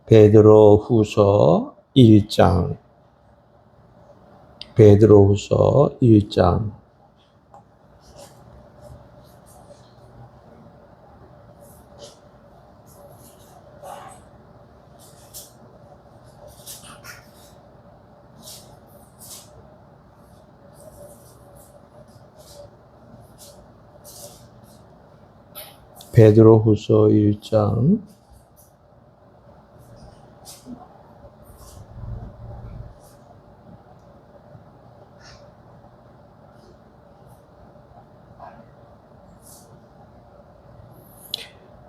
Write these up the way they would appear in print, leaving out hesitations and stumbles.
베드로후서 1장. 베드로후서 1장. 베드로후서 1장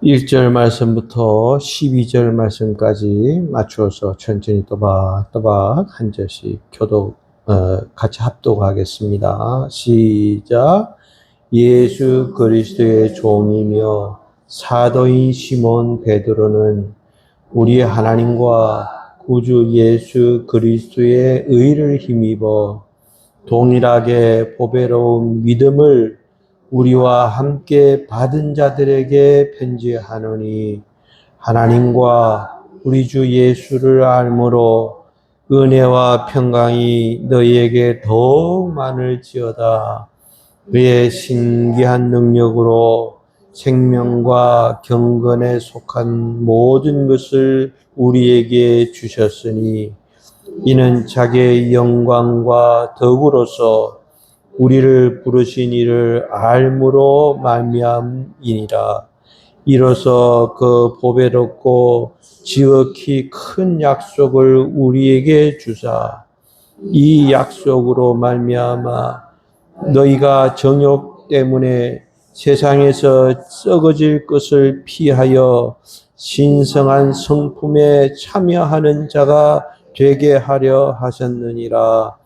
1절 말씀부터 12절 말씀까지 맞추어서 천천히 또박또박 한 절씩 같이 합독하겠습니다. 시작. 예수 그리스도의 종이며 사도인 시몬 베드로는 우리 하나님과 구주 예수 그리스도의 의를 힘입어 동일하게 보배로운 믿음을 우리와 함께 받은 자들에게 편지하노니, 하나님과 우리 주 예수를 알므로 은혜와 평강이 너희에게 더욱 많을지어다. 그의 신기한 능력으로 생명과 경건에 속한 모든 것을 우리에게 주셨으니, 이는 자기의 영광과 덕으로서 우리를 부르신 이를 알므로 말미암이니라. 이로써 그 보배롭고 지극히 큰 약속을 우리에게 주사 이 약속으로 말미암아 너희가 정욕 때문에 세상에서 썩어질 것을 피하여 신성한 성품에 참여하는 자가 되게 하려 하셨느니라.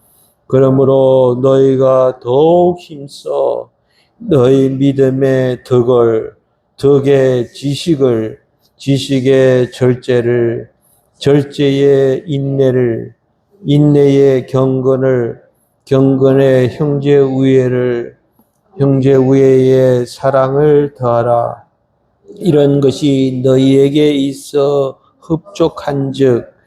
그러므로 너희가 더욱 힘써 너희 믿음의 덕을, 덕의 지식을, 지식의 절제를, 절제의 인내를, 인내의 경건을, 경건의 형제 우애를, 형제 우애의 사랑을 더하라. 이런 것이 너희에게 있어 흡족한즉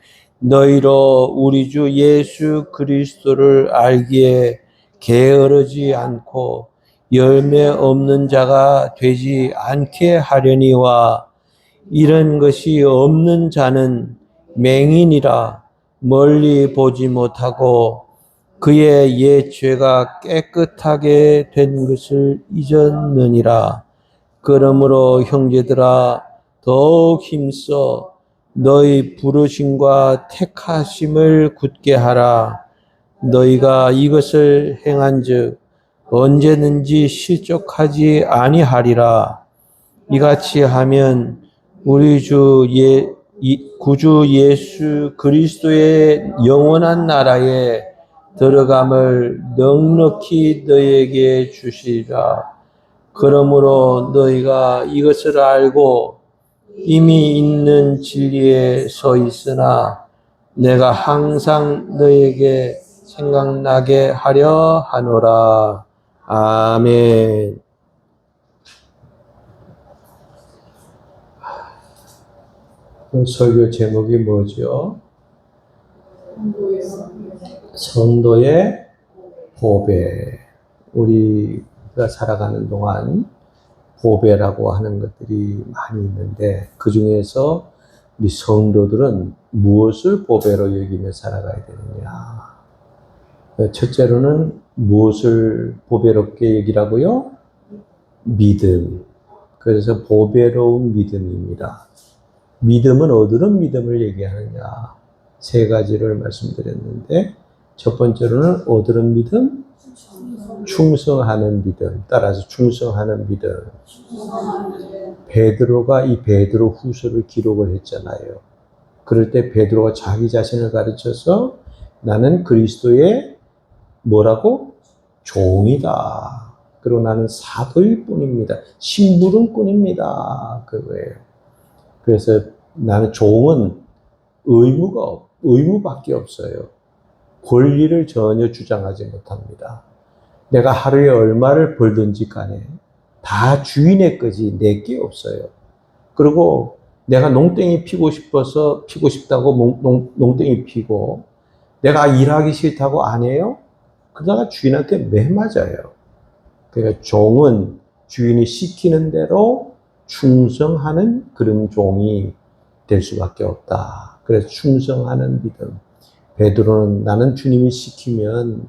너희로 우리 주 예수 그리스도를 알기에 게으르지 않고 열매 없는 자가 되지 않게 하려니와, 이런 것이 없는 자는 맹인이라 멀리 보지 못하고 그의 옛 죄가 깨끗하게 된 것을 잊었느니라. 그러므로 형제들아, 더욱 힘써 너희 부르심과 택하심을 굳게 하라. 너희가 이것을 행한즉 언제든지 실족하지 아니하리라. 이같이 하면 우리 구주 예수 그리스도의 영원한 나라에 들어감을 넉넉히 너희에게 주시리라. 그러므로 너희가 이것을 알고 이미 있는 진리에 서 있으나 내가 항상 너에게 생각나게 하려 하노라. 아멘. 설교 제목이 뭐죠? 성도의 보배. 우리가 살아가는 동안 보배라고 하는 것들이 많이 있는데, 그 중에서 우리 성도들은 무엇을 보배로 여기며 살아가야 되느냐? 첫째로는 무엇을 보배롭게 여기라고요? 믿음. 그래서 보배로운 믿음입니다. 믿음은 어떤 믿음을 얘기하느냐? 세 가지를 말씀드렸는데, 첫 번째로는 어떤 믿음? 충성하는 믿음. 따라서 충성하는 믿음. 베드로가 이 베드로 후서를 기록을 했잖아요. 그럴 때 베드로가 자기 자신을 가르쳐서 나는 그리스도의 뭐라고? 종이다. 그리고 나는 사도일 뿐입니다. 심부름꾼입니다. 그거예요. 그래서 나는 종은 의무밖에 없어요. 권리를 전혀 주장하지 못합니다. 내가 하루에 얼마를 벌든지 간에 다 주인의 거지 내 게 없어요. 그리고 내가 농땡이 피고 싶어서 피고 싶다고 농땡이 피고 내가 일하기 싫다고 안 해요? 그러다가 주인한테 매 맞아요. 그러니까 종은 주인이 시키는 대로 충성하는 그런 종이 될 수밖에 없다. 그래서 충성하는 믿음. 베드로는 나는 주님이 시키면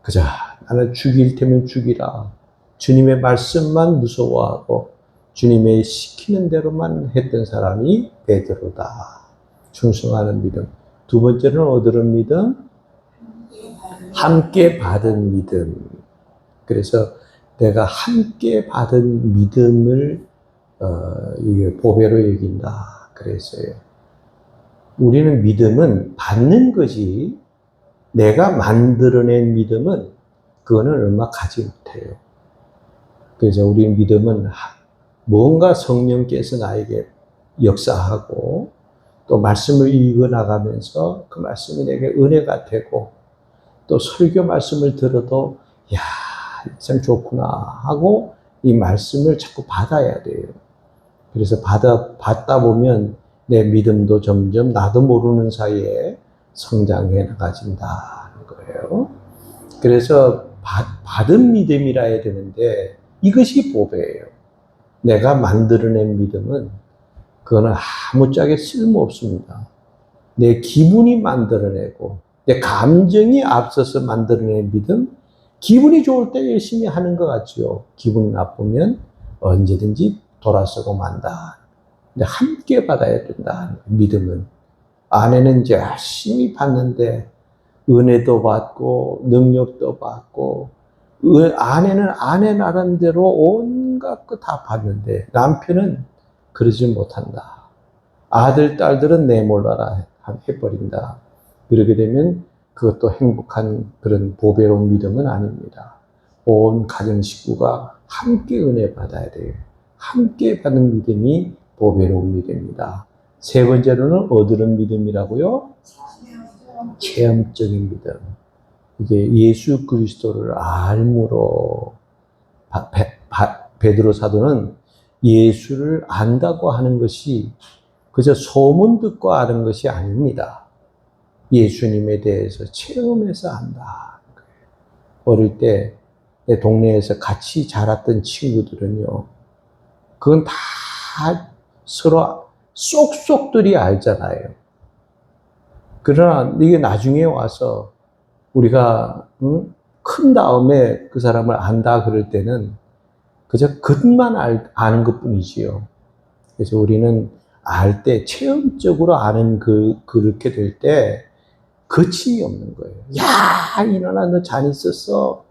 그저 나는 죽일 테면 죽이라. 주님의 말씀만 무서워하고 주님의 시키는 대로만 했던 사람이 베드로다. 충성하는 믿음. 두 번째는 얻으는 믿음, 함께 받은 믿음. 그래서 내가 함께 받은 믿음을 이게 보배로 여긴다. 그랬어요. 우리는 믿음은 받는 것이 내가 만들어낸 믿음은 그거는 얼마 가지 못해요. 그래서 우리 믿음은 뭔가 성령께서 나에게 역사하고 또 말씀을 읽어나가면서 그 말씀이 내게 은혜가 되고 또 설교 말씀을 들어도 야, 참 좋구나 하고 이 말씀을 자꾸 받아야 돼요. 그래서 받다 보면 내 믿음도 점점 나도 모르는 사이에 성장해 나가진다는 거예요. 그래서 받은 믿음이라 해야 되는데 이것이 보배예요. 내가 만들어낸 믿음은 그거는 아무짝에 쓸모없습니다. 내 기분이 만들어내고 내 감정이 앞서서 만들어낸 믿음, 기분이 좋을 때 열심히 하는 것 같죠. 기분이 나쁘면 언제든지 돌아서고 만다. 근데 함께 받아야 된다. 믿음은. 아내는 이제 열심히 받는데 은혜도 받고 능력도 받고 아내는 아내 나름대로 온갖 거 다 받는데 남편은 그러지 못한다. 아들, 딸들은 내몰라라 해버린다. 그러게 되면 그것도 행복한 그런 보배로운 믿음은 아닙니다. 온 가정 식구가 함께 은혜 받아야 돼요. 함께 받는 믿음이 보배로운 믿음이다. 세 번째로는 얻으는 믿음이라고요? 체험적인 믿음. 이게 예수 그리스도를 알므로 베드로 사도는 예수를 안다고 하는 것이 그저 소문 듣고 아는 것이 아닙니다. 예수님에 대해서 체험해서 안다. 어릴 때 내 동네에서 같이 자랐던 친구들은요, 그건 다 서로 쏙쏙들이 알잖아요. 그러나 이게 나중에 와서 우리가 큰 다음에 그 사람을 안다 그럴 때는 그저 겉만 아는 것뿐이지요. 그래서 우리는 알 때 체험적으로 아는 그렇게 될 때 거침이 없는 거예요. 야, 이놈아 너 잔 있었어.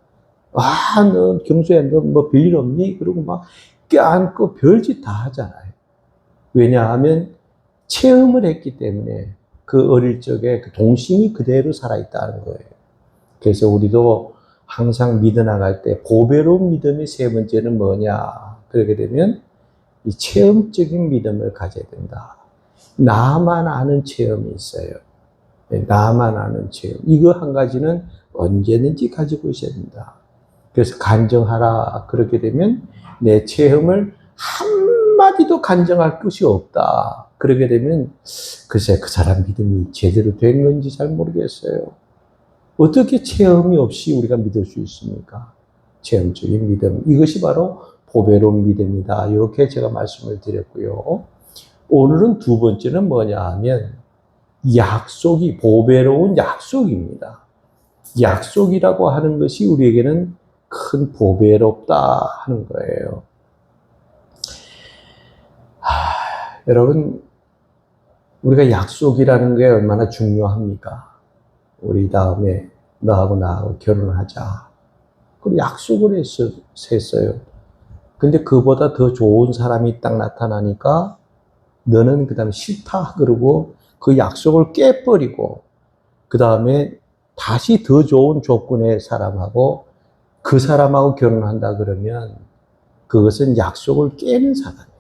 아, 너 경수야 너 뭐 별일 없니? 그러고 막 껴안고 별짓 다 하잖아요. 왜냐하면 체험을 했기 때문에 그 어릴 적에 그 동심이 그대로 살아있다는 거예요. 그래서 우리도 항상 믿어나갈 때 보배로운 믿음의 세 번째는 뭐냐? 그러게 되면 이 체험적인 믿음을 가져야 된다. 나만 아는 체험이 있어요. 나만 아는 체험. 이거 한 가지는 언제든지 가지고 있어야 된다. 그래서 간증하라. 그렇게 되면 내 체험을 한마디도 간증할 것이 없다. 그러게 되면 글쎄 그 사람 믿음이 제대로 된 건지 잘 모르겠어요. 어떻게 체험이 없이 우리가 믿을 수 있습니까? 체험적인 믿음. 이것이 바로 보배로운 믿음이다. 이렇게 제가 말씀을 드렸고요. 오늘은 두 번째는 뭐냐 하면 약속이 보배로운 약속입니다. 약속이라고 하는 것이 우리에게는 큰 보배롭다 하는 거예요. 여러분, 우리가 약속이라는 게 얼마나 중요합니까? 우리 다음에 너하고 나하고 결혼하자. 그리고 약속을 했어요. 근데 그보다 더 좋은 사람이 딱 나타나니까 너는 그 다음에 싫다 그러고 그 약속을 깨버리고 그 다음에 다시 더 좋은 조건의 사람하고 그 사람하고 결혼한다 그러면 그것은 약속을 깨는 사람이에요.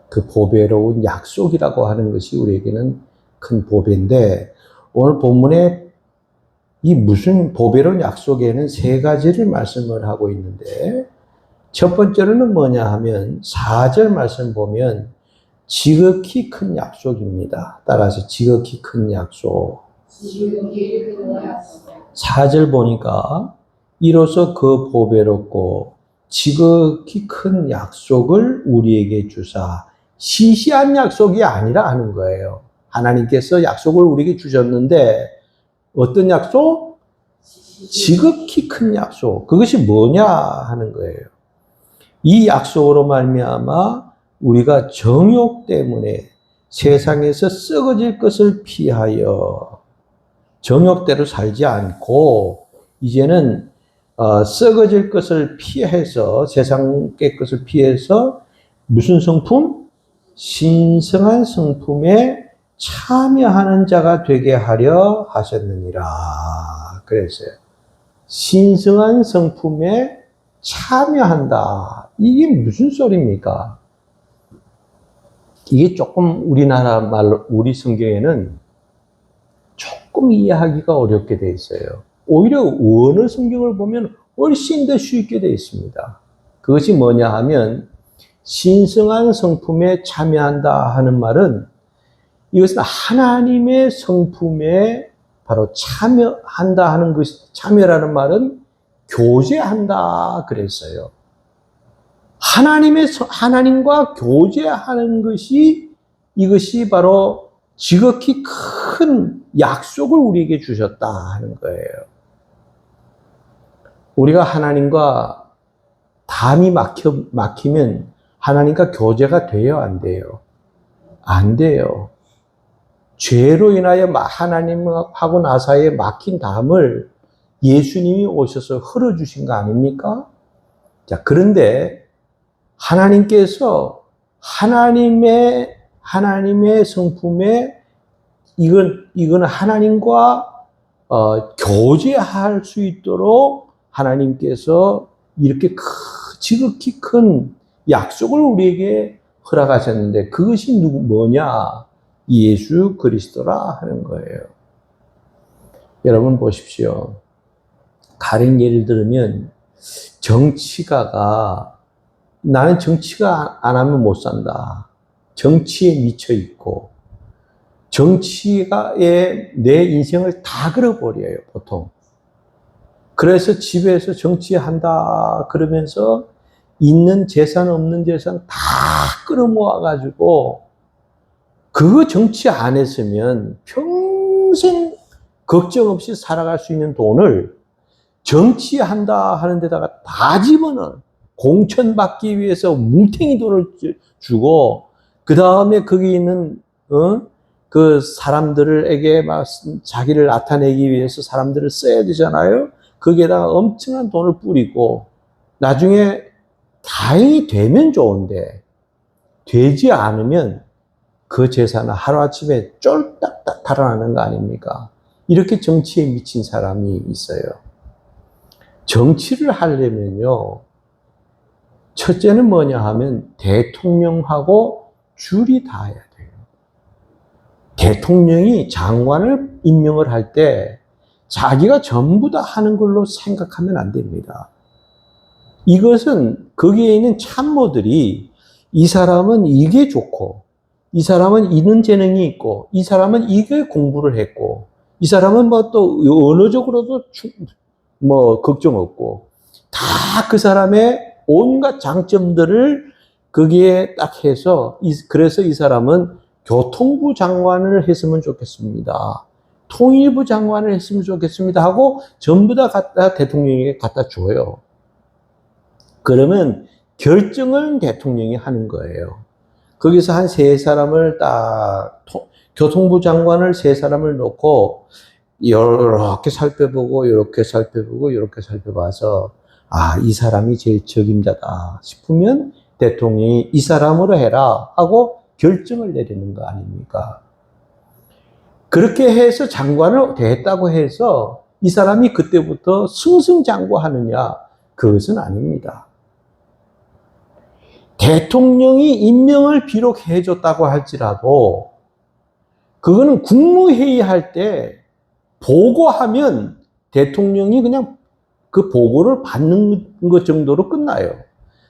그 보배로운 약속이라고 하는 것이 우리에게는 큰 보배인데 오늘 본문에 이 무슨 보배로운 약속에는 세 가지를 말씀을 하고 있는데 첫 번째로는 뭐냐 하면 4절 말씀 보면 지극히 큰 약속입니다. 따라서 지극히 큰 약속. 4절 보니까 이로써 그 보배롭고 지극히 큰 약속을 우리에게 주사 시시한 약속이 아니라 하는 거예요. 하나님께서 약속을 우리에게 주셨는데 어떤 약속? 지극히 큰 약속. 그것이 뭐냐 하는 거예요. 이 약속으로 말미암아 우리가 정욕 때문에 세상에서 썩어질 것을 피하여 정욕대로 살지 않고 이제는 썩어질 것을 피해서 세상의 것을 피해서 무슨 성품? 신성한 성품에 참여하는 자가 되게 하려 하셨느니라. 그랬어요. 신성한 성품에 참여한다. 이게 무슨 소리입니까? 이게 조금 우리나라 말로, 우리 성경에는 조금 이해하기가 어렵게 돼 있어요. 오히려 원어 성경을 보면 훨씬 더 쉽게 돼 있습니다. 그것이 뭐냐 하면 신성한 성품에 참여한다 하는 말은 이것은 하나님의 성품에 바로 참여한다 하는 것이, 참여라는 말은 교제한다 그랬어요. 하나님과 교제하는 것이 이것이 바로 지극히 큰 약속을 우리에게 주셨다 하는 거예요. 우리가 하나님과 담이 막히면 하나님과 교제가 돼요, 안 돼요? 안 돼요. 죄로 인하여 하나님하고 나 사이에 막힌 담을 예수님이 오셔서 흘러주신 거 아닙니까? 자, 그런데 하나님께서 하나님의 성품에 이건 하나님과 교제할 수 있도록 하나님께서 이렇게 지극히 큰 약속을 우리에게 허락하셨는데 그것이 뭐냐? 예수 그리스도라 하는 거예요. 여러분 보십시오. 가령 예를 들면 정치가가 나는 정치가 안 하면 못 산다. 정치에 미쳐 있고 정치가에 내 인생을 다 걸어버려요, 보통. 그래서 집에서 정치한다 그러면서 있는 재산 없는 재산 다 끌어모아가지고 그거 정치 안 했으면 평생 걱정 없이 살아갈 수 있는 돈을 정치한다 하는 데다가 다 집어넣어. 공천받기 위해서 뭉탱이 돈을 주고 그 다음에 거기 있는 그 사람들에게 막 자기를 나타내기 위해서 사람들을 써야 되잖아요. 거기에다가 엄청난 돈을 뿌리고 나중에 다행히 되면 좋은데 되지 않으면 그 재산은 하루아침에 쫄딱 달아나는 거 아닙니까? 이렇게 정치에 미친 사람이 있어요. 정치를 하려면요, 첫째는 뭐냐 하면 대통령하고 줄이 닿아야 돼요. 대통령이 장관을 임명을 할 때 자기가 전부 다 하는 걸로 생각하면 안 됩니다. 이것은 거기에 있는 참모들이 이 사람은 이게 좋고 이 사람은 이런 재능이 있고 이 사람은 이게 공부를 했고 이 사람은 뭐 또 언어적으로도 뭐 걱정 없고 다 그 사람의 온갖 장점들을 거기에 딱 해서 그래서 이 사람은 교통부 장관을 했으면 좋겠습니다. 통일부 장관을 했으면 좋겠습니다 하고 전부 다 갖다 대통령에게 갖다 줘요. 그러면 결정을 대통령이 하는 거예요. 거기서 한 세 사람을 딱 교통부 장관을 세 사람을 놓고 이렇게 살펴보고 이렇게 살펴보고 이렇게 살펴봐서 이 사람이 제일 적임자다 싶으면 대통령이 이 사람으로 해라 하고 결정을 내리는 거 아닙니까? 그렇게 해서 장관을 됐다고 해서 이 사람이 그때부터 승승장구하느냐? 그것은 아닙니다. 대통령이 임명을 비록 해줬다고 할지라도 그거는 국무회의 할 때 보고하면 대통령이 그냥 그 보고를 받는 것 정도로 끝나요.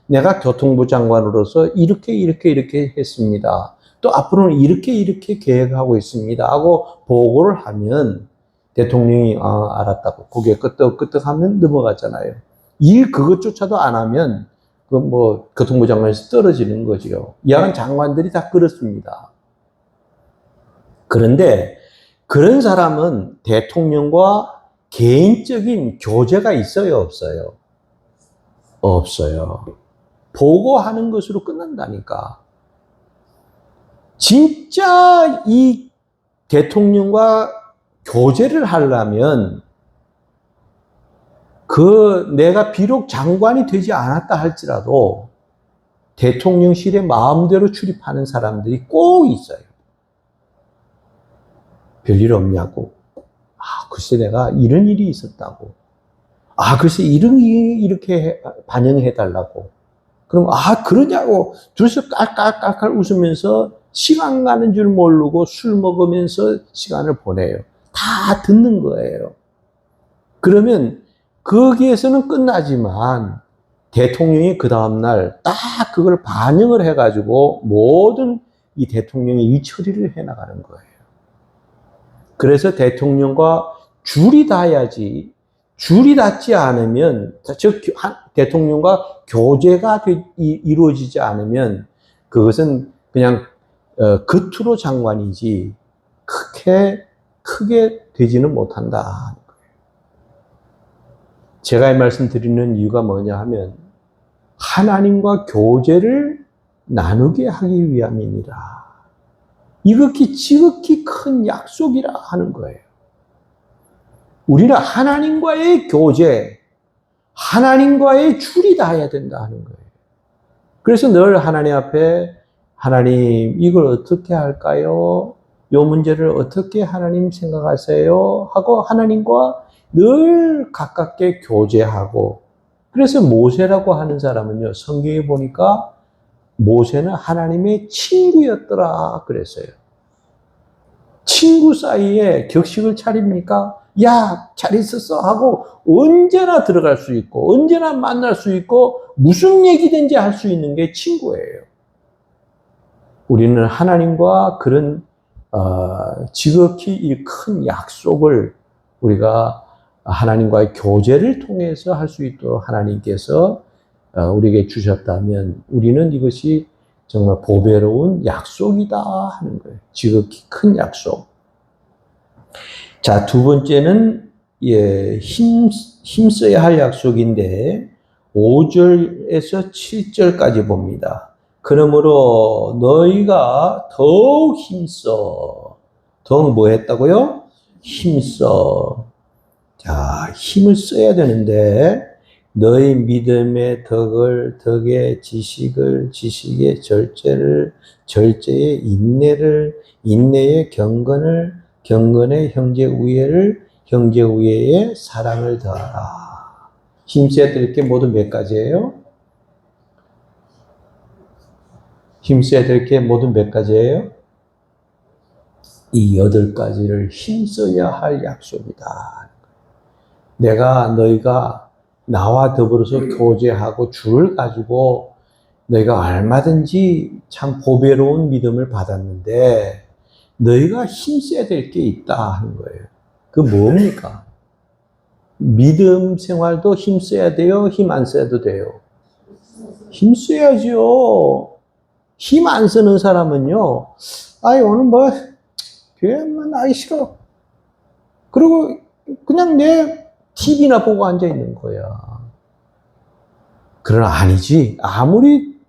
내가 교통부 장관으로서 이렇게 했습니다. 또 앞으로는 이렇게 계획하고 있습니다 하고 보고를 하면 대통령이 알았다고 고개 끄덕끄덕 하면 넘어갔잖아요. 그것조차도 안 하면 그 뭐 교통부 장관에서 떨어지는 거죠. 야간 장관들이 다 그렇습니다. 그런데 그런 사람은 대통령과 개인적인 교제가 있어요, 없어요? 없어요. 보고하는 것으로 끝난다니까. 진짜 이 대통령과 교제를 하려면 내가 비록 장관이 되지 않았다 할지라도 대통령실에 마음대로 출입하는 사람들이 꼭 있어요. 별일 없냐고. 글쎄 내가 이런 일이 있었다고. 글쎄 이런 일이 이렇게 반영해달라고. 그럼 그러냐고 둘이서 깔깔깔깔 웃으면서 시간 가는 줄 모르고 술 먹으면서 시간을 보내요. 다 듣는 거예요. 그러면 거기에서는 끝나지만 대통령이 그 다음날 딱 그걸 반영을 해가지고 모든 이 대통령이 일 처리를 해나가는 거예요. 그래서 대통령과 줄이 닿아야지, 줄이 닿지 않으면, 즉 대통령과 교제가 이루어지지 않으면 그것은 그냥 겉으로 장관이지 크게 되지는 못한다. 제가 이 말씀 드리는 이유가 뭐냐 하면 하나님과 교제를 나누게 하기 위함이니라. 이것이 지극히 큰 약속이라 하는 거예요. 우리는 하나님과의 교제, 하나님과의 줄이 닿아야 된다 하는 거예요. 그래서 늘 하나님 앞에 하나님 이걸 어떻게 할까요? 이 문제를 어떻게 하나님 생각하세요? 하고 하나님과 늘 가깝게 교제하고, 그래서 모세라고 하는 사람은요, 성경에 보니까 모세는 하나님의 친구였더라 그랬어요. 친구 사이에 격식을 차립니까? 야, 잘 있었어 하고 언제나 들어갈 수 있고 언제나 만날 수 있고 무슨 얘기든지 할 수 있는 게 친구예요. 우리는 하나님과 그런 지극히 이 큰 약속을 우리가 하나님과의 교제를 통해서 할 수 있도록 하나님께서 우리에게 주셨다면 우리는 이것이 정말 보배로운 약속이다 하는 거예요. 지극히 큰 약속. 자, 두 번째는 힘써야 할 약속인데 5절에서 7절까지 봅니다. 그러므로 너희가 더욱 힘써. 더욱 뭐 했다고요? 힘써. 자, 힘을 써야 되는데 너희 믿음의 덕의 지식을, 지식의 절제의 인내의 경건의 형제 우애를, 형제 우애의 사랑을 더하라. 힘써야 될 게 모두 몇 가지예요? 힘써야 될 게 모두 몇 가지예요? 이 8가지를 힘써야 할 약속이다. 너희가 나와 더불어서 교제하고 줄을 가지고 너희가 얼마든지 참 보배로운 믿음을 받았는데 너희가 힘써야 될 게 있다 하는 거예요. 그 뭡니까? 믿음 생활도 힘써야 돼요? 힘 안 써도 돼요? 힘써야죠. 힘 안 쓰는 사람은요, 오늘 뭐 교회만 나기 싫어. 그리고 그냥 내 TV나 보고 앉아 있는 거야. 그러나 아니지. 아무리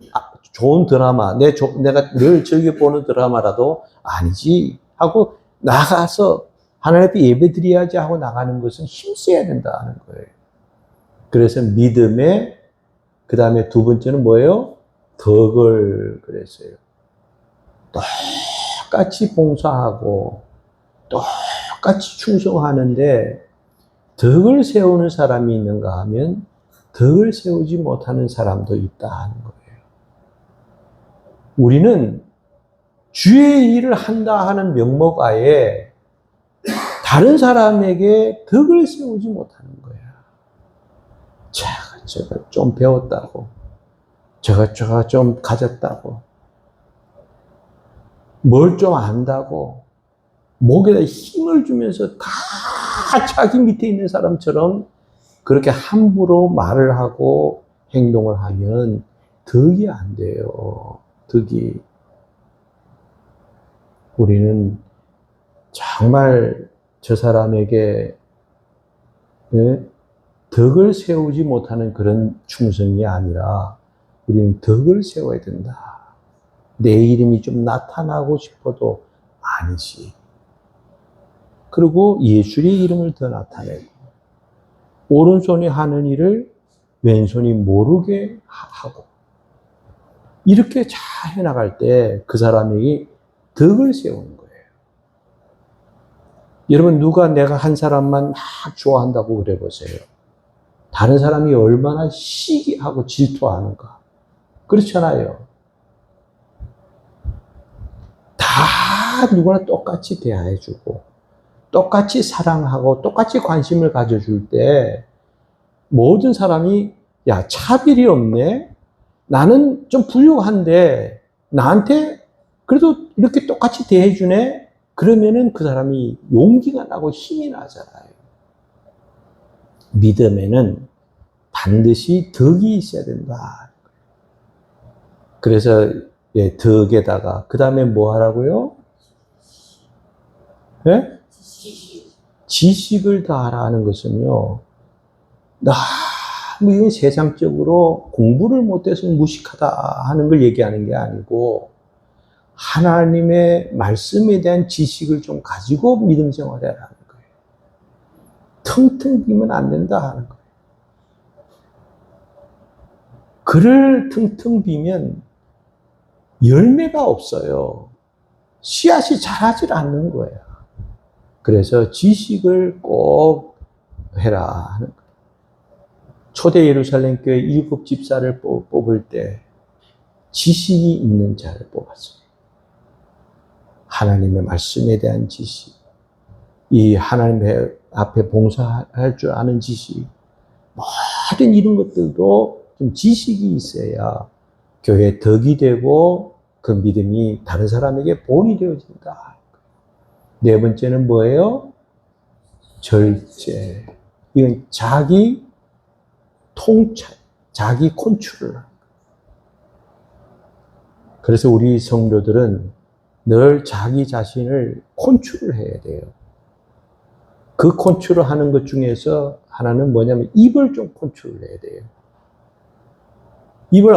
좋은 드라마, 내가 늘 즐겨 보는 드라마라도 아니지 하고 나가서 하나님 앞에 예배 드려야지 하고 나가는 것은 힘써야 된다는 거예요. 그래서 믿음의 그 다음에 두 번째는 뭐예요? 덕을 그랬어요. 똑같이 봉사하고 똑같이 충성하는데 덕을 세우는 사람이 있는가 하면 덕을 세우지 못하는 사람도 있다 하는 거예요. 우리는 주의 일을 한다 하는 명목하에 다른 사람에게 덕을 세우지 못하는 거야. 제가 좀 배웠다고, 제가 좀 가졌다고. 뭘 좀 안다고 목에다 힘을 주면서 다 자기 밑에 있는 사람처럼 그렇게 함부로 말을 하고 행동을 하면 덕이 안 돼요. 덕이. 우리는 정말 저 사람에게 덕을 세우지 못하는 그런 충성이 아니라 우리는 덕을 세워야 된다. 내 이름이 좀 나타나고 싶어도 아니지. 그리고 예수의 이름을 더 나타내고 오른손이 하는 일을 왼손이 모르게 하고 이렇게 잘 해나갈 때 그 사람이 덕을 세우는 거예요. 여러분 누가 내가 한 사람만 막 좋아한다고 그래 보세요. 다른 사람이 얼마나 시기하고 질투하는가. 그렇잖아요. 다 누구나 똑같이 대해주고 똑같이 사랑하고 똑같이 관심을 가져줄 때 모든 사람이 야 차별이 없네. 나는 좀 부유한데 나한테 그래도 이렇게 똑같이 대해주네. 그러면은 그 사람이 용기가 나고 힘이 나잖아요. 믿음에는 반드시 덕이 있어야 된다. 그래서 덕에다가 그 다음에 뭐 하라고요? 네? 지식을 다하라는 것은요. 너무 이건 세상적으로 공부를 못해서 무식하다 하는 걸 얘기하는 게 아니고 하나님의 말씀에 대한 지식을 좀 가지고 믿음 생활을 하는 거예요. 텅텅 비면 안 된다 하는 거예요. 글을 텅텅 비면 열매가 없어요. 씨앗이 자라질 않는 거예요. 그래서 지식을 꼭 해라 하는 거예요. 초대 예루살렘 교회 7 집사를 뽑을 때 지식이 있는 자를 뽑았어요. 하나님의 말씀에 대한 지식, 이 하나님 앞에 봉사할 줄 아는 지식, 모든 이런 것들도 좀 지식이 있어야 교회에 덕이 되고 그 믿음이 다른 사람에게 본이 되어진다. 네 번째는 뭐예요? 절제. 이건 자기 통찰, 자기 컨트롤. 그래서 우리 성도들은 늘 자기 자신을 컨트롤 해야 돼요. 그 컨트롤 하는 것 중에서 하나는 뭐냐면 입을 좀 컨트롤 해야 돼요. 입을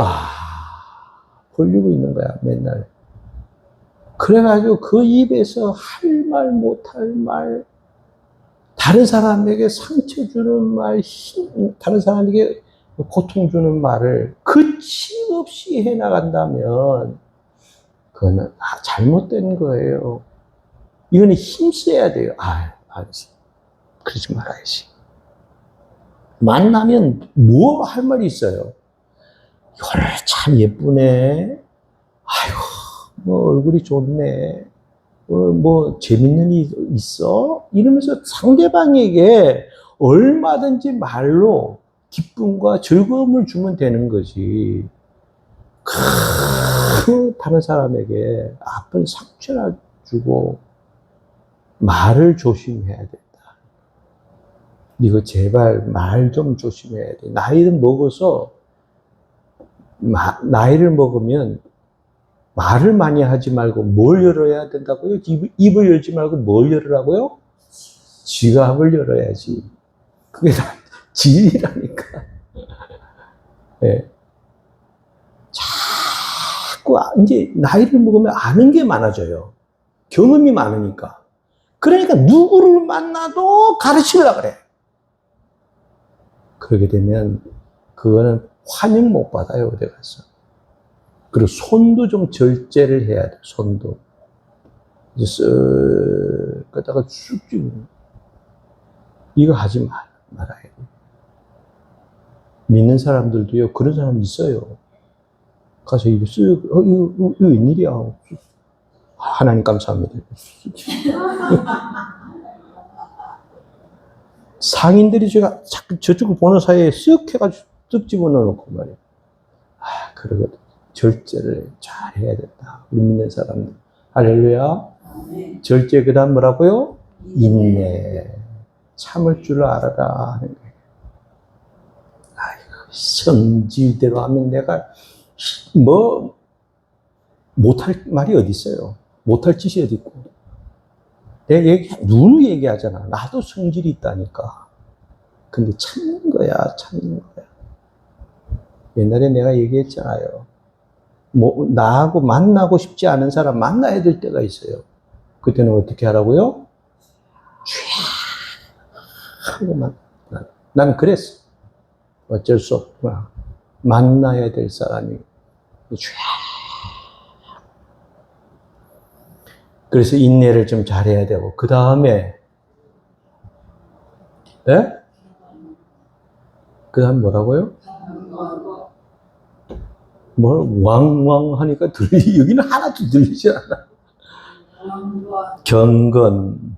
벌리고 있는 거야, 맨날. 그래가지고 그 입에서 할 말, 못할 말, 다른 사람에게 상처 주는 말, 다른 사람에게 고통 주는 말을 거침없이 해나간다면 그거는 잘못된 거예요. 이거는 힘써야 돼요. 아니지. 그러지 말아야지. 만나면 뭐 할 말이 있어요. 이거를 참 예쁘네. 아이고, 뭐 얼굴이 좋네. 오늘 뭐 재밌는 일 있어? 이러면서 상대방에게 얼마든지 말로 기쁨과 즐거움을 주면 되는 거지. 다른 사람에게 아픈 상처를 주고 말을 조심해야 된다. 이거 제발 말 좀 조심해야 돼. 나이를 먹어서 나이를 먹으면 말을 많이 하지 말고 뭘 열어야 된다고요? 입을 열지 말고 뭘 열으라고요? 지갑을 열어야지. 그게 다 진리라니까. 네. 자꾸 이제 나이를 먹으면 아는 게 많아져요. 경험이 많으니까. 그러니까 누구를 만나도 가르치려고 그래. 그러게 되면 그거는 환영 못 받아요, 어디 가서. 그리고 손도 좀 절제를 해야 돼, 손도. 이제 쓱, 갖다가 쭉 찍는. 이거 하지 말아야 돼. 믿는 사람들도요, 그런 사람 있어요. 가서 이거 쓱, 이거 웬일이야. 하나님 감사합니다. 상인들이 제가 자꾸 저쪽을 보는 사이에 쓱 해가지고 쓱 집어넣어놓고 말이에요. 그러거든. 절제를 잘 해야 된다. 우리 믿는 사람들. 할렐루야. 절제 그 다음 뭐라고요? 인내. 참을 줄 알아라 하는 거예요. 아이고, 성질대로 하면 내가 뭐 못할 말이 어디 있어요? 못할 짓이 어디 있고. 내가 누누이 얘기하잖아. 나도 성질이 있다니까. 근데 참는 거야, 참는 거야. 옛날에 내가 얘기했잖아요. 뭐, 나하고 만나고 싶지 않은 사람 만나야 될 때가 있어요. 그때는 어떻게 하라고요? 촤 하고만. 나는 그랬어. 어쩔 수 없구나. 만나야 될 사람이 촤. 그래서 인내를 좀 잘해야 되고, 그 다음에, 예? 그 다음 뭐라고요? 뭘 왕왕 하니까 여기는 하나도 들리지 않아. 경건.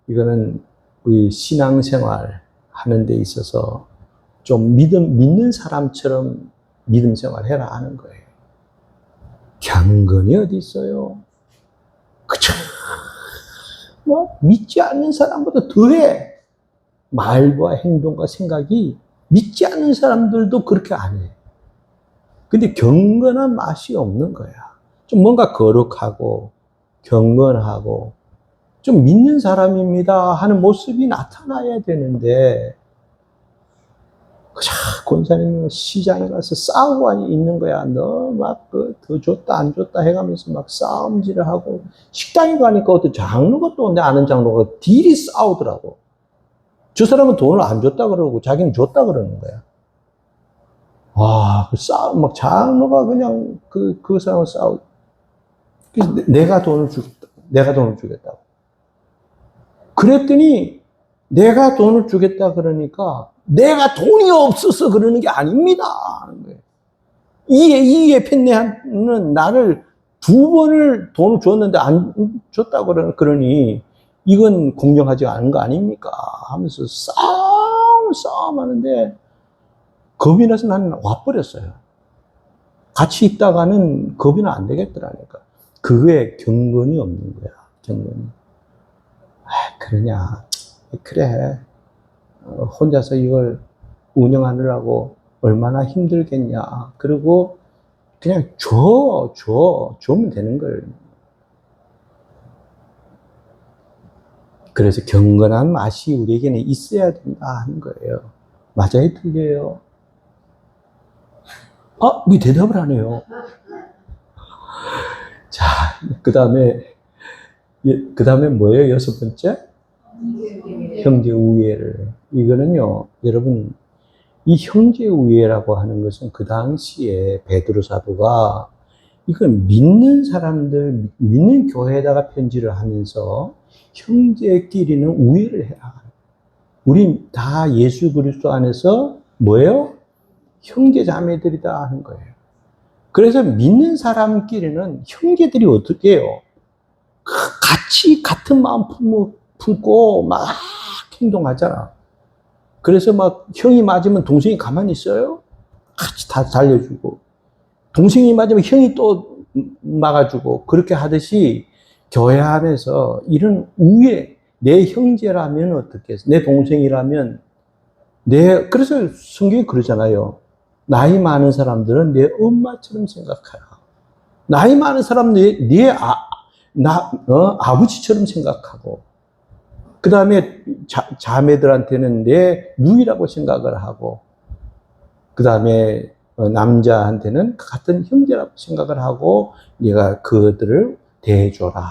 이거는 우리 신앙생활 하는 데 있어서 좀 믿는 사람처럼 믿음 생활 해라 하는 거예요. 경건이 어디 있어요? 그쵸? 뭐, 믿지 않는 사람보다 더해. 말과 행동과 생각이 믿지 않는 사람들도 그렇게 안 해. 근데 경건한 맛이 없는 거야. 좀 뭔가 거룩하고, 경건하고, 좀 믿는 사람입니다 하는 모습이 나타나야 되는데, 권사님이 시장에 가서 싸우고 있는 거야. 너 막 더 줬다 안 줬다 해가면서 막 싸움질을 하고, 식당에 가니까 어떤 장로가 또 내 아는 장로가 딜이 싸우더라고. 저 사람은 돈을 안 줬다 그러고 자기는 줬다 그러는 거야. 와, 그 싸움, 막 장로가 그냥 그 사람을 싸우. 그래서 내가 돈을 주겠다고. 그랬더니 내가 돈을 주겠다 그러니까 내가 돈이 없어서 그러는 게 아닙니다. 이 팬네는 나를 2번을 돈을 줬는데 안 줬다고 그러니 이건 공정하지 않은 거 아닙니까? 하면서 싸움 하는데 겁이 나서 나는 와버렸어요. 같이 있다가는 겁이 나 안 되겠더라니까. 그거에 경건이 없는 거야. 경건이. 그러냐. 그래. 혼자서 이걸 운영하느라고 얼마나 힘들겠냐. 그리고 그냥 주면 되는 걸. 그래서 경건한 맛이 우리에게는 있어야 된다 하는 거예요. 맞아요? 틀려요? 왜 대답을 안 해요? 자, 그 다음에 뭐예요? 6번째? 형제 우애를. 이거는요, 여러분, 이 형제 우애라고 하는 것은 그 당시에 베드로 사도가 이건 믿는 사람들, 믿는 교회에다가 편지를 하면서 형제끼리는 우애를 해라. 우리 다 예수 그리스도 안에서 뭐예요? 형제 자매들이다 하는 거예요. 그래서 믿는 사람끼리는 형제들이 어떻게 해요? 같이 같은 마음 품고 막 행동하잖아. 그래서 막 형이 맞으면 동생이 가만히 있어요? 같이 다 달려주고. 동생이 맞으면 형이 또 막아주고. 그렇게 하듯이 교회 안에서 이런 우애, 내 형제라면 어떻게 해서, 내 동생이라면, 그래서 성경이 그러잖아요. 나이 많은 사람들은 내 엄마처럼 생각하라. 나이 많은 사람은 아버지처럼 생각하고, 그 다음에 자매들한테는 내 누이라고 생각을 하고, 그 다음에 남자한테는 같은 형제라고 생각을 하고, 네가 그들을 대해줘라.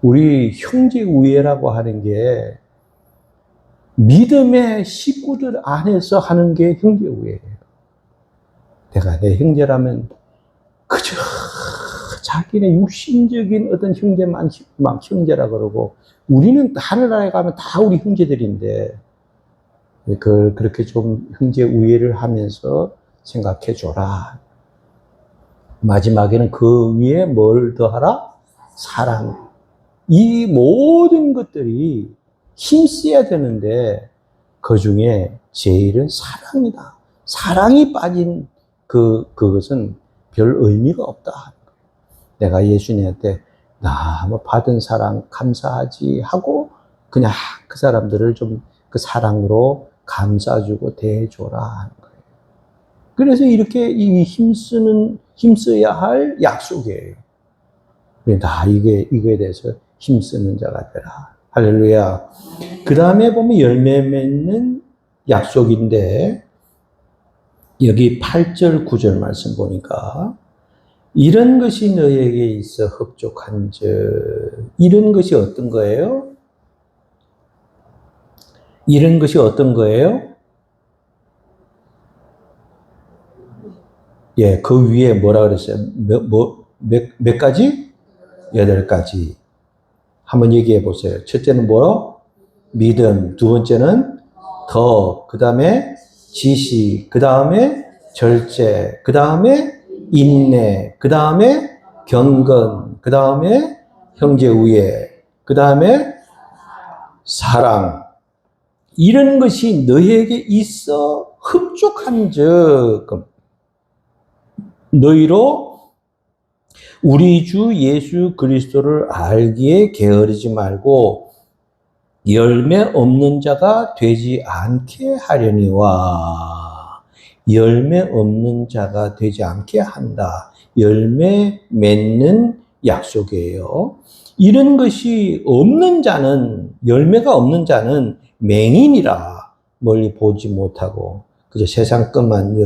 우리 형제 우애라고 하는 게 믿음의 식구들 안에서 하는 게 형제 우애예요. 내가 내 형제라면 그저 자기네 육신적인 어떤 형제만 형제라 그러고, 우리는 하늘나라에 가면 다 우리 형제들인데, 그걸 그렇게 좀 형제 우애를 하면서 생각해 줘라. 마지막에는 그 위에 뭘 더하라? 사랑. 이 모든 것들이 힘써야 되는데 그 중에 제일은 사랑이다. 사랑이 빠진 그것은 별 의미가 없다. 내가 예수님한테 너무 받은 사랑 감사하지 하고 그냥 그 사람들을 좀 그 사랑으로 감싸주고 대해줘라 하는 거예요. 그래서 이렇게 힘써야 할 약속이에요. 나 이거에 대해서 힘쓰는 자가 되라. 할렐루야. 그 다음에 보면 열매 맺는 약속인데, 여기 8절, 9절 말씀 보니까, 이런 것이 너에게 있어 흡족한 즉, 이런 것이 어떤 거예요? 이런 것이 어떤 거예요? 예, 그 위에 뭐라 그랬어요? 몇 가지? 8가지. 한번 얘기해 보세요. 첫째는 뭐로? 믿음. 두 번째는 더. 그 다음에 지시. 그 다음에 절제. 그 다음에 인내. 그 다음에 경건. 그 다음에 형제우애. 그 다음에 사랑. 이런 것이 너희에게 있어 흡족한즉 너희로 우리 주 예수 그리스도를 알기에 게으르지 말고 열매 없는 자가 되지 않게 하려니와. 열매 없는 자가 되지 않게 한다. 열매 맺는 약속이에요. 이런 것이 없는 자는, 열매가 없는 자는 맹인이라 멀리 보지 못하고 그저 세상 것만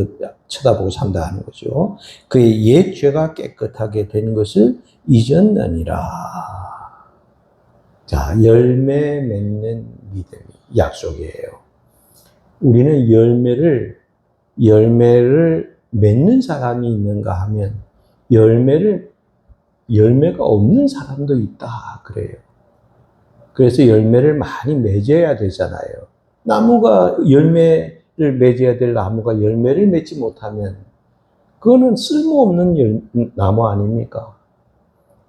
쳐다보고 산다 하는 거죠. 그의 옛 죄가 깨끗하게 된 것을 잊었느니라. 자, 열매 맺는 믿음, 약속이에요. 우리는 열매를 맺는 사람이 있는가 하면 열매가 없는 사람도 있다 그래요. 그래서 열매를 많이 맺어야 되잖아요. 나무가 열매를 맺어야 될 나무가 열매를 맺지 못하면 그거는 쓸모없는 나무 아닙니까?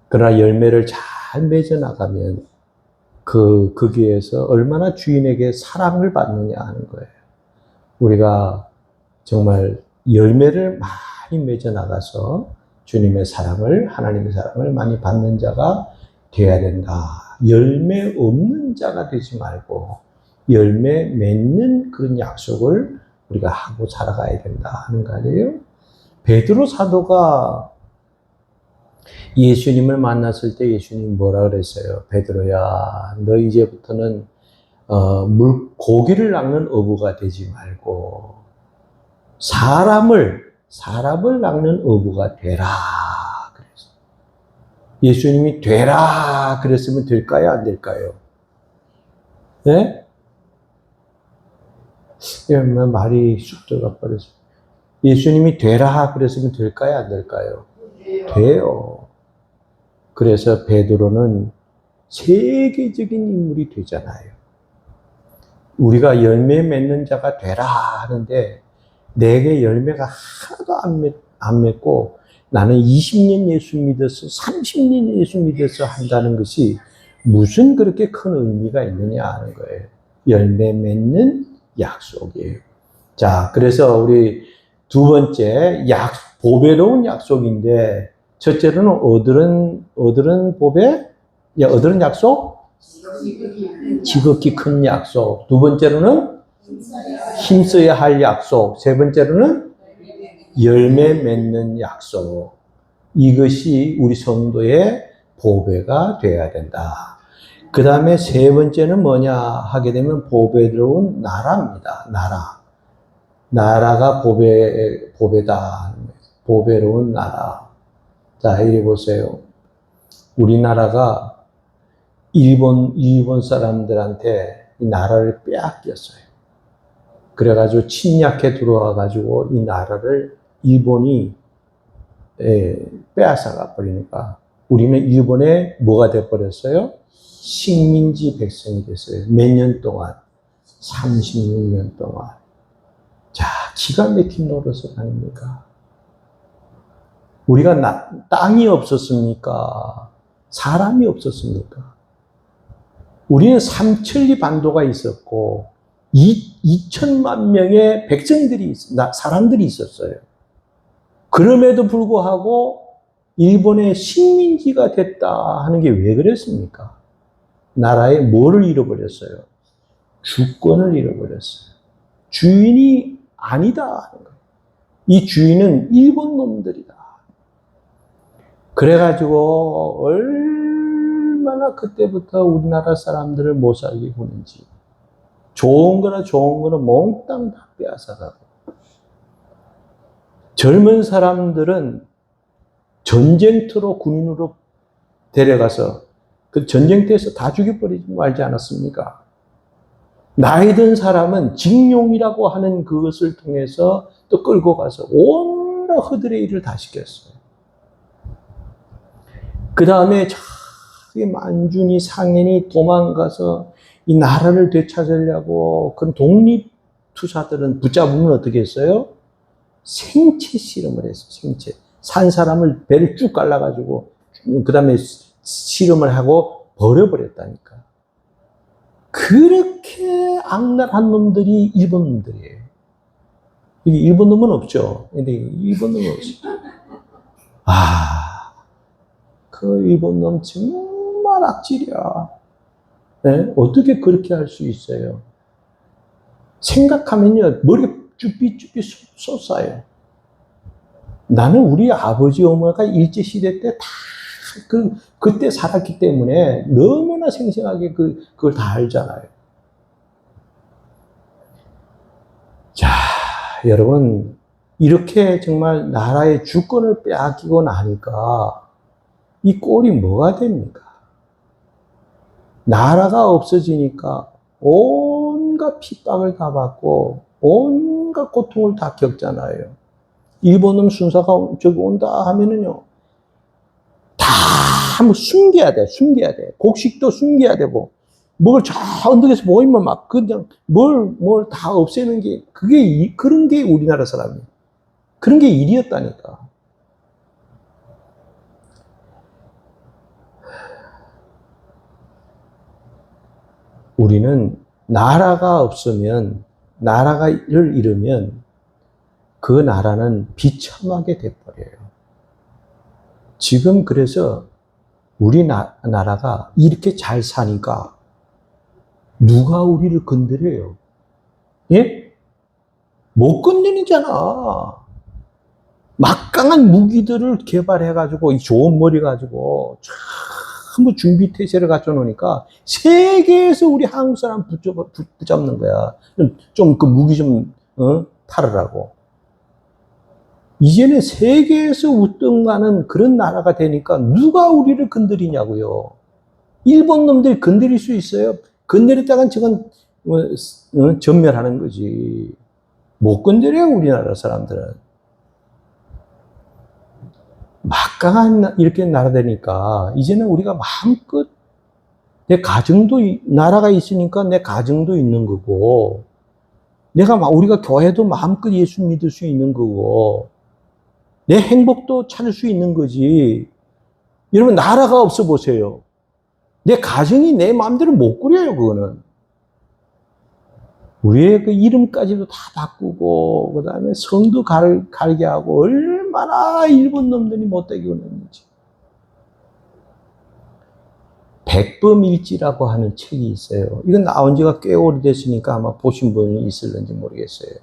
그러나 열매를 잘 맺어 나가면 거기에서 얼마나 주인에게 사랑을 받느냐 하는 거예요. 우리가 정말 열매를 많이 맺어 나가서 주님의 사랑을, 하나님의 사랑을 많이 받는 자가 되어야 된다. 열매 없는 자가 되지 말고 열매 맺는 그런 약속을 우리가 하고 살아가야 된다 하는 거 아니에요? 베드로 사도가 예수님을 만났을 때 예수님 뭐라 그랬어요? 베드로야, 너 이제부터는 고기를 낚는 어부가 되지 말고 사람을 낚는 어부가 되라. 그래서 예수님이 되라 그랬으면 될까요? 안 될까요? 네? 말이 쑥 들어가 버렸어요. 예수님이 되라 그랬으면 될까요? 안 될까요? 돼요. 그래서 베드로는 세계적인 인물이 되잖아요. 우리가 열매 맺는 자가 되라 하는데 내게 열매가 하나도 안 맺고 나는 20년 예수 믿었어, 30년 예수 믿었어 한다는 것이 무슨 그렇게 큰 의미가 있느냐 하는 거예요. 열매 맺는 약속이에요. 자, 그래서 우리 두 번째 보배로운 약속인데 첫째로는 얻으는 보배, 얻으는 약속, 지극히 큰 약속. 두 번째로는 힘써야 할 약속. 세 번째로는 열매 맺는 약속. 이것이 우리 성도의 보배가 되어야 된다. 그 다음에 세 번째는 뭐냐 하게 되면 보배로운 나라입니다. 나라가 보배다. 보배로운 나라. 자, 이리 보세요. 우리나라가 일본 사람들한테 이 나라를 빼앗겼어요. 그래가지고 침략해 들어와가지고 이 나라를 일본이 빼앗아가 버리니까 우리는 일본에 뭐가 돼버렸어요? 식민지 백성이 됐어요. 몇 년 동안? 36년 동안. 자, 기가 막힌 노릇을 아닙니까? 우리가 땅이 없었습니까? 사람이 없었습니까? 우리는 삼천리 반도가 있었고 2천만 명의 백성들이 사람들이 있었어요. 그럼에도 불구하고 일본의 식민지가 됐다 하는 게 왜 그랬습니까? 나라에 뭐를 잃어버렸어요? 주권을 잃어버렸어요. 주인이 아니다 하는 거예요. 이 주인은 일본 놈들이다. 그래가지고 얼마나 그때부터 우리나라 사람들을 못 살게 구는지, 좋은 거는 몽땅 다 빼앗아가고, 젊은 사람들은 전쟁터로 군인으로 데려가서 그 전쟁터에서 다 죽여버리지 말지 않았습니까? 나이 든 사람은 징용이라고 하는 그것을 통해서 또 끌고 가서 온갖 허들의 일을 다 시켰어요. 그 다음에 저기 만준이 상인이 도망가서 이 나라를 되찾으려고 그런 독립투사들은 붙잡으면 어떻게 했어요? 생체 실험을 했어요. 생체. 산 사람을 배를 쭉 갈라가지고 그 다음에 실험을 하고 버려버렸다니까. 그렇게 악랄한 놈들이 일본 놈들이에요. 일본 놈은 없죠. 근데 일본 놈은 없어. 그 일본 놈 정말 악질이야. 네? 어떻게 그렇게 할 수 있어요? 생각하면요, 머리가 쭈삐쭈삐 솟아요. 나는 우리 아버지 어머니가 일제시대 때 다 그때 살았기 때문에 너무나 생생하게 그걸 다 알잖아요. 자, 여러분, 이렇게 정말 나라의 주권을 빼앗기고 나니까 이 꼴이 뭐가 됩니까? 나라가 없어지니까 온갖 핍박을 다 받고 온갖 고통을 다 겪잖아요. 일본은 순사가 저기 온다 하면은요, 다 뭐 숨겨야 돼. 곡식도 숨겨야 되고, 뭘 저 언덕에서 보이면 막 그냥 뭘 다 없애는 게, 그런 게 우리나라 사람이에요. 그런 게 일이었다니까. 우리는 나라가 없으면, 나라를 잃으면 그 나라는 비참하게 돼버려요. 지금 그래서 우리나라가 이렇게 잘 사니까 누가 우리를 건드려요? 예? 못 건드리잖아. 막강한 무기들을 개발해가지고, 이 좋은 머리 가지고 전부 준비태세를 갖춰 놓으니까 세계에서 우리 한국 사람 붙잡는 거야. 좀 그 무기 좀 팔으라고. 이제는 세계에서 우등하는 그런 나라가 되니까 누가 우리를 건드리냐고요. 일본 놈들이 건드릴 수 있어요? 건드렸다간 저건 전멸하는 거지. 못 건드려요, 우리나라 사람들은. 막강한 이렇게 나라 되니까 이제는 우리가 마음껏 내 가정도, 나라가 있으니까 내 가정도 있는 거고, 우리가 교회도 마음껏 예수 믿을 수 있는 거고, 내 행복도 찾을 수 있는 거지. 여러분, 나라가 없어 보세요. 내 가정이 내 마음대로 못 꾸려요, 그거는. 우리의 그 이름까지도 다 바꾸고, 그 다음에 성도 갈게 하고, 얼마나 일본 놈들이 못되게 하는지. 백범일지라고 하는 책이 있어요. 이건 나온 지가 꽤 오래됐으니까 아마 보신 분이 있을는지 모르겠어요.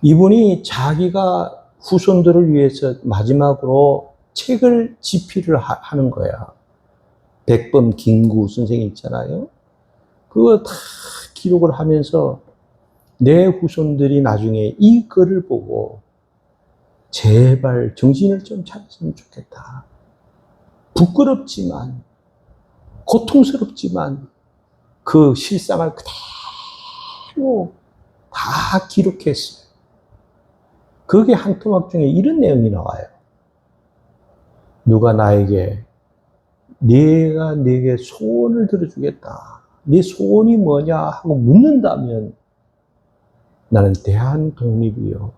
이분이 자기가 후손들을 위해서 마지막으로 책을 집필을 하는 거야. 백범 김구 선생이 있잖아요. 그거 다 기록을 하면서 내 후손들이 나중에 이 글을 보고 제발 정신을 좀 차렸으면 좋겠다. 부끄럽지만, 고통스럽지만 그 실상을 그대로 다 기록했어요. 거기에 한 토막 중에 이런 내용이 나와요. 누가 나에게 내가 네게 소원을 들어주겠다. 네 소원이 뭐냐 하고 묻는다면 나는 대한독립이요.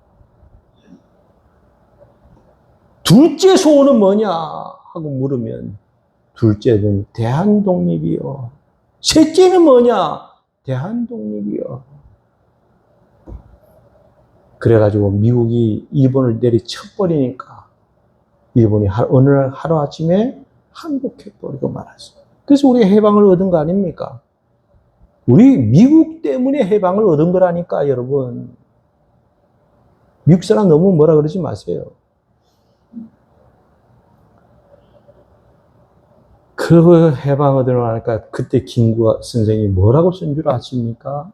둘째 소원은 뭐냐 하고 물으면 둘째는 대한독립이요. 셋째는 뭐냐? 대한독립이요. 그래가지고 미국이 일본을 내리쳐버리니까 일본이 어느 날 하루아침에 항복해버리고 말았어요. 그래서 우리가 해방을 얻은 거 아닙니까? 우리 미국 때문에 해방을 얻은 거라니까, 여러분. 미국 사람 너무 뭐라 그러지 마세요. 그 해방 얻으러 가니까 그때 김구 선생이 뭐라고 쓴 줄 아십니까?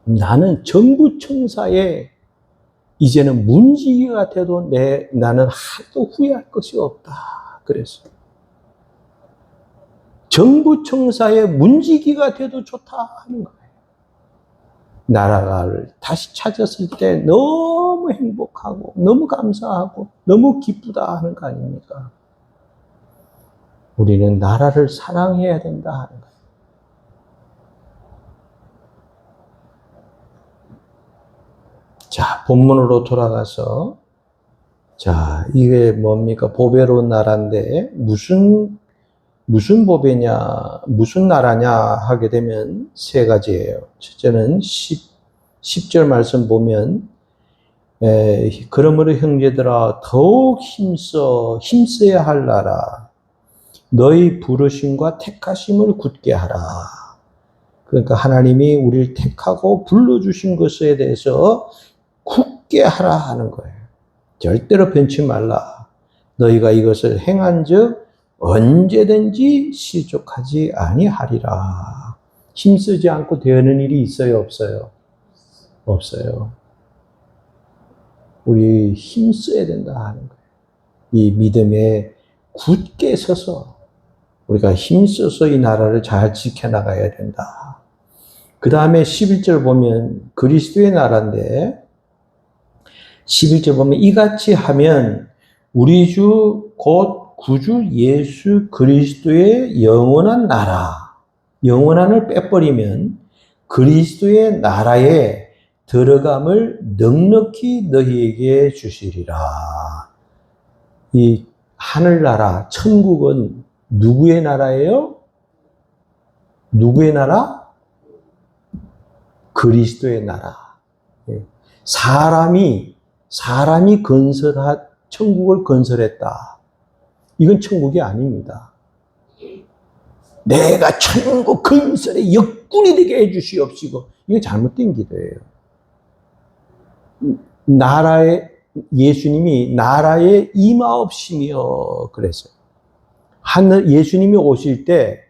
나는 정부 청사에 이제는 문지기가 돼도 나는 하나도 후회할 것이 없다. 그랬어요. 정부 청사에 문지기가 돼도 좋다 하는 거예요. 나라를 다시 찾았을 때 너무 행복하고 너무 감사하고 너무 기쁘다 하는 거 아닙니까? 우리는 나라를 사랑해야 된다 하는 거예요. 자, 본문으로 돌아가서, 자, 이게 뭡니까? 보배로운 나라인데, 무슨 보배냐, 무슨 나라냐 하게 되면 세 가지예요. 첫째는 10절 말씀 보면, 그러므로 형제들아, 더욱 힘써야 할 나라, 너희 부르심과 택하심을 굳게 하라. 그러니까 하나님이 우리를 택하고 불러주신 것에 대해서 굳게 하라 하는 거예요. 절대로 변치 말라. 너희가 이것을 행한 즉 언제든지 실족하지 아니하리라. 힘쓰지 않고 되는 일이 있어요, 없어요? 없어요. 우리 힘써야 된다 하는 거예요. 이 믿음에 굳게 서서 우리가 힘써서 이 나라를 잘 지켜나가야 된다. 그 다음에 11절 보면 그리스도의 나라인데 11절 보면 이같이 하면 우리 주 곧 구주 예수 그리스도의 영원한 나라, 영원한을 빼버리면 그리스도의 나라에 들어감을 넉넉히 너희에게 주시리라. 이 하늘나라, 천국은 누구의 나라예요? 누구의 나라? 그리스도의 나라. 사람이 천국을 건설했다. 이건 천국이 아닙니다. 내가 천국 건설의 역군이 되게 해주시옵시고, 이거 잘못된 기도예요. 예수님이 나라에 임하옵시며 그랬어요. 예수님이 오실 때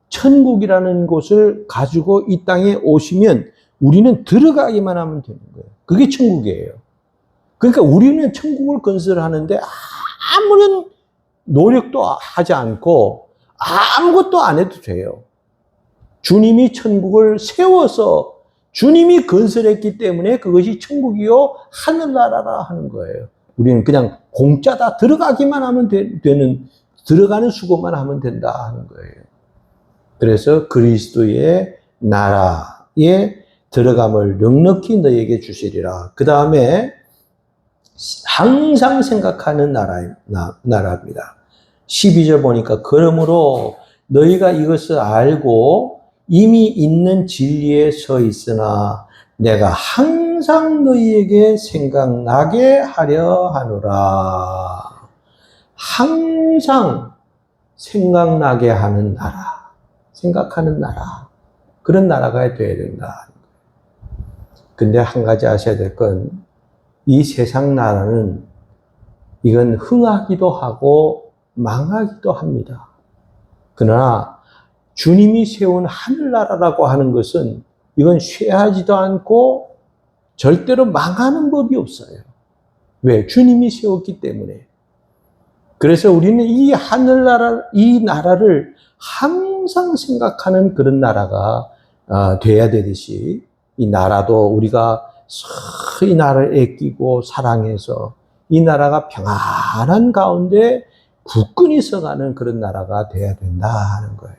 천국이라는 곳을 가지고 이 땅에 오시면 우리는 들어가기만 하면 되는 거예요. 그게 천국이에요. 그러니까 우리는 천국을 건설하는데 아무런 노력도 하지 않고 아무것도 안 해도 돼요. 주님이 천국을 세워서 주님이 건설했기 때문에 그것이 천국이요 하늘나라라 하는 거예요. 우리는 그냥 공짜다 들어가기만 하면 들어가는 수고만 하면 된다 하는 거예요. 그래서 그리스도의 나라에 들어감을 넉넉히 너에게 주시리라. 그 다음에 항상 생각하는 나라입니다. 12절 보니까 그러므로 너희가 이것을 알고 이미 있는 진리에 서 있으나 내가 항상 너희에게 생각나게 하려 하노라. 항상 생각나게 하는 나라, 생각하는 나라, 그런 나라가 되어야 된다. 근데 한 가지 아셔야 될 건 이 세상 나라는 이건 흥하기도 하고 망하기도 합니다. 그러나 주님이 세운 하늘나라라고 하는 것은 이건 쇠하지도 않고 절대로 망하는 법이 없어요. 왜? 주님이 세웠기 때문에. 그래서 우리는 이 나라를 항상 생각하는 그런 나라가 돼야 되듯이 이 나라도 우리가 이 나라를 아끼고 사랑해서 이 나라가 평안한 가운데 굳건히 서가는 그런 나라가 돼야 된다 하는 거예요.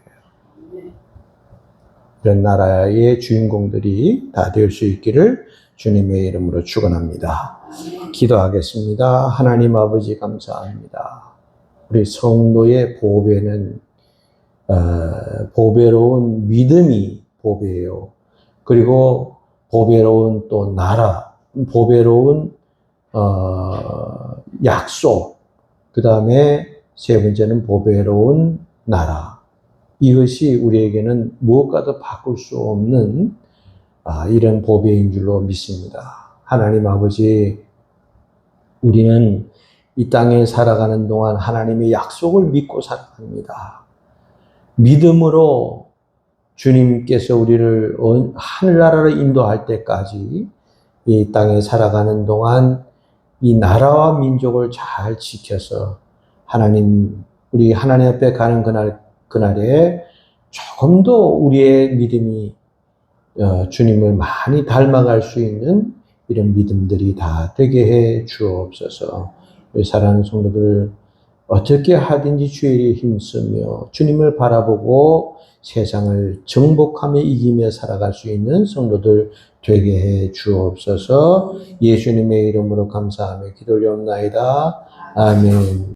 이런 나라의 주인공들이 다 될 수 있기를 주님의 이름으로 축원합니다. 기도하겠습니다. 하나님 아버지 감사합니다. 우리 성도의 보배는 보배로운 믿음이 보배예요. 그리고 보배로운 또 나라, 보배로운 약속, 그 다음에 세 번째는 보배로운 나라. 이것이 우리에게는 무엇과도 바꿀 수 없는 이런 보배인 줄로 믿습니다. 하나님 아버지, 우리는 이 땅에 살아가는 동안 하나님의 약속을 믿고 살아갑니다. 믿음으로 주님께서 우리를 하늘나라로 인도할 때까지 이 땅에 살아가는 동안 이 나라와 민족을 잘 지켜서 우리 하나님 앞에 가는 그날에 조금 더 우리의 믿음이 주님을 많이 닮아갈 수 있는 이런 믿음들이 다 되게 해 주옵소서. 우리 사랑하는 성도들, 어떻게 하든지 주의 일에 힘쓰며 주님을 바라보고 세상을 정복하며 이기며 살아갈 수 있는 성도들 되게 해 주옵소서. 예수님의 이름으로 감사하며 기도 올려옵나이다. 아멘.